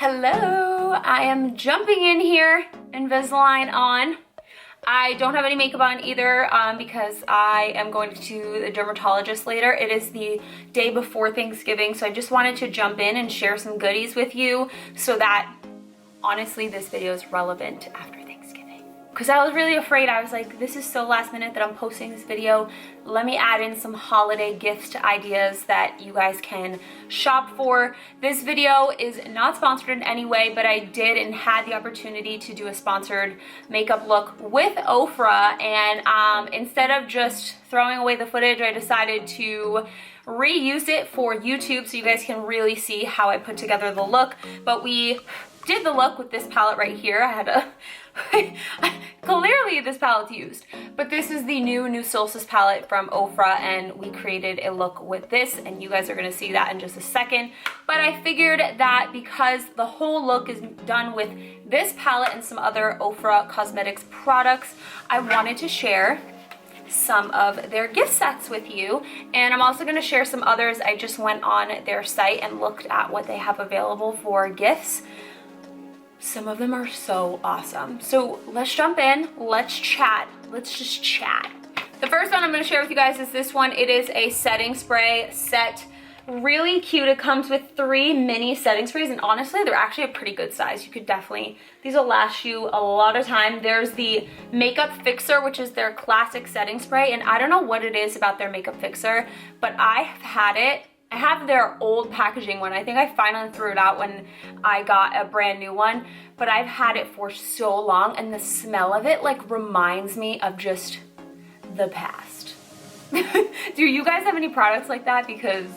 Hello, I am jumping in here, Invisalign on. I don't have any makeup on either because I am going to the dermatologist later. It is the day before Thanksgiving, so I just wanted to jump in and share some goodies with you so that honestly this video is relevant after Thanksgiving. Because I was really afraid. I was like, this is so last minute that I'm posting this video. Let me add in some holiday gift ideas that you guys can shop for. This video is not sponsored in any way, but I did and had the opportunity to do a sponsored makeup look with OFRA, and instead of just throwing away the footage, I decided to reuse it for YouTube so you guys can really see how I put together the look. But we did the look with this palette right here. I had to clearly this palette's used, but this is the new Solstice palette from OFRA, and we created a look with this, and you guys are going to see that in just a second. But I figured that because the whole look is done with this palette and some other OFRA cosmetics products, I wanted to share some of their gift sets with you, and I'm also going to share some others. I just went on their site and looked at what they have available for gifts. Some of them are so awesome. So let's jump in, let's chat, let's just chat. The first one I'm going to share with you guys is this one. It is a setting spray set. Really cute. It comes with 3 mini setting sprays, and honestly they're actually a pretty good size. You could definitely, these will last you a lot of time. There's the Makeup Fixer, which is their classic setting spray, and I don't know what it is about their Makeup Fixer, but I have had it. I have their old packaging one. I think I finally threw it out when I got a brand new one, but I've had it for so long, and the smell of it like reminds me of just the past. Do you guys have any products like that? Because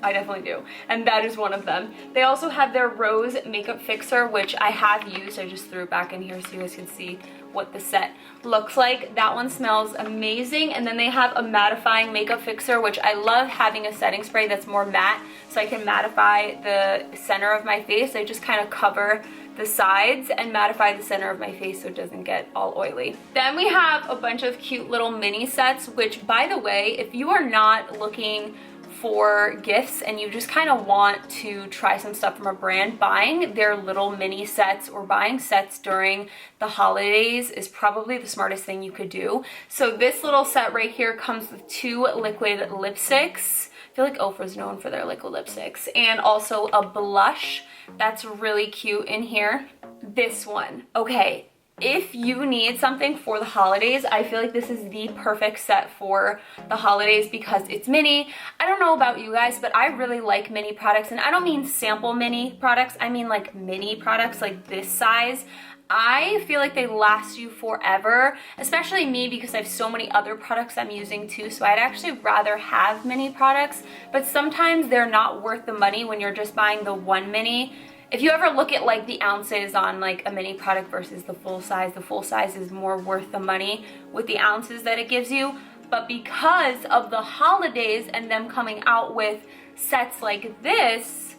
I definitely do, and that is one of them. They also have their Rose Makeup Fixer, which I have used. I just threw it back in here so you guys can see what the set looks like. That one smells amazing. And then they have a mattifying makeup fixer, which I love having a setting spray that's more matte so I can mattify the center of my face. I just kind of cover the sides and mattify the center of my face so it doesn't get all oily. Then we have a bunch of cute little mini sets, which, by the way, if you are not looking for gifts and you just kind of want to try some stuff from a brand, buying their little mini sets or buying sets during the holidays is probably the smartest thing you could do. So this little set right here comes with 2 liquid lipsticks. I feel like OFRA is known for their liquid lipsticks, and also a blush that's really cute in here. This one, okay, if you need something for the holidays, I feel like this is the perfect set for the holidays because it's mini. I don't know about you guys, but I really like mini products, and I don't mean sample mini products. I mean like mini products like this size. I feel like they last you forever, especially me because I have so many other products I'm using too, so I'd actually rather have mini products, but sometimes they're not worth the money when you're just buying the one mini. If you ever look at like the ounces on like a mini product versus the full size is more worth the money with the ounces that it gives you. But because of the holidays and them coming out with sets like this,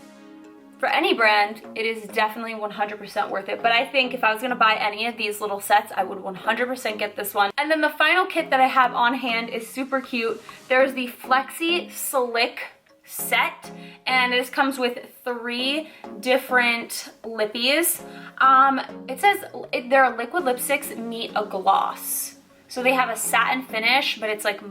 for any brand, it is definitely 100% worth it. But I think if I was gonna buy any of these little sets, I would 100% get this one. And then the final kit that I have on hand is super cute. There's the Flexi Slick set, and this comes with 3 different lippies. It says their liquid lipsticks meet a gloss. So they have a satin finish, but it's like it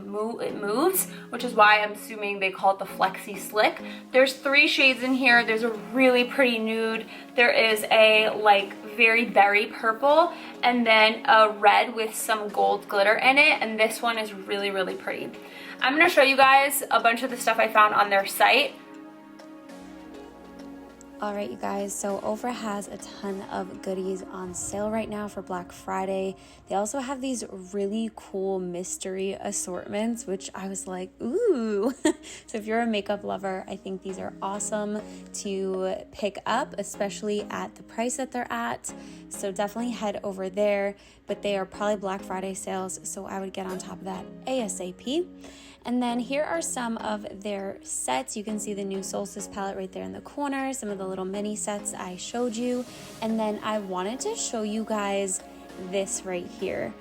moves, which is why I'm assuming they call it the Flexi Slick. There's 3 shades in here. There's a really pretty nude. There is a like very berry purple, and then a red with some gold glitter in it, and this one is really, really pretty. I'm going to show you guys a bunch of the stuff I found on their site. Alright you guys, so OFRA has a ton of goodies on sale right now for Black Friday. They also have these really cool mystery assortments, which I was like, ooh. So if you're a makeup lover, I think these are awesome to pick up, especially at the price that they're at. So definitely head over there, but they are probably Black Friday sales, so I would get on top of that ASAP. And then here are some of their sets. You can see the new Solstice palette right there in the corner, some of the little mini sets I showed you. And then I wanted to show you guys this right here.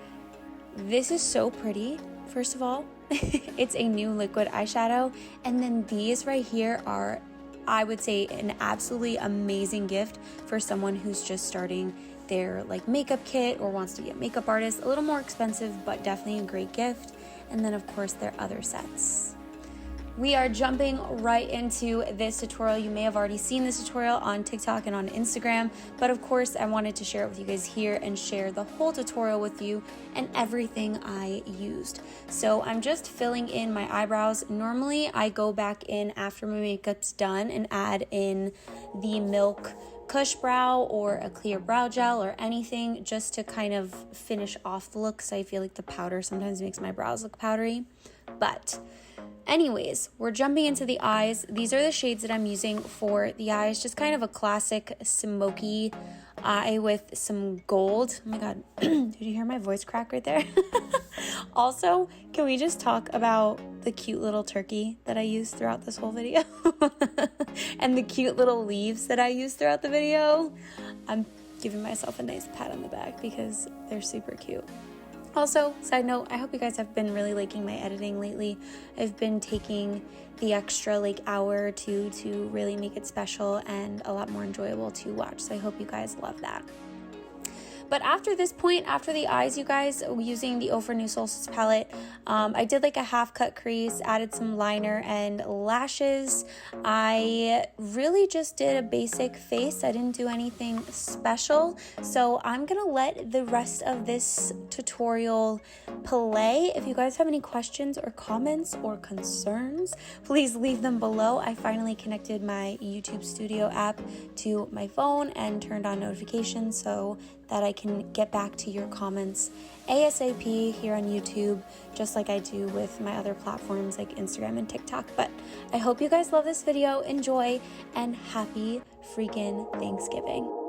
This is so pretty, first of all. It's a new liquid eyeshadow. And then these right here are I would say an absolutely amazing gift for someone who's just starting their like makeup kit or wants to be a makeup artist. A little more expensive, but definitely a great gift. And then of course their other sets. We are jumping right into this tutorial. You may have already seen this tutorial on TikTok and on Instagram, but of course I wanted to share it with you guys here and share the whole tutorial with you and everything I used. So I'm just filling in my eyebrows. Normally I go back in after my makeup's done and add in the Milk Kush brow or a clear brow gel or anything just to kind of finish off the look, because I feel like the powder sometimes makes my brows look powdery. But anyways, we're jumping into the eyes. These are the shades that I'm using for the eyes. Just kind of a classic smoky eye with some gold. Oh my god, did you hear my voice crack right there? Also, can we just talk about the cute little turkey that I used throughout this whole video? And the cute little leaves that I used throughout the video? I'm giving myself a nice pat on the back because they're super cute. Also, side note, I hope you guys have been really liking my editing lately. I've been taking the extra like hour or two to really make it special and a lot more enjoyable to watch. So I hope you guys love that. But after this point, after the eyes, you guys, using the OFRA New Solstice palette, I did like a half cut crease, added some liner and lashes. I really just did a basic face. I didn't do anything special. So I'm gonna let the rest of this tutorial play. If you guys have any questions or comments or concerns, please leave them below. I finally connected my YouTube Studio app to my phone and turned on notifications so that I can get back to your comments ASAP here on YouTube, just like I do with my other platforms like Instagram and TikTok. But I hope you guys love this video, enjoy, and happy freaking Thanksgiving.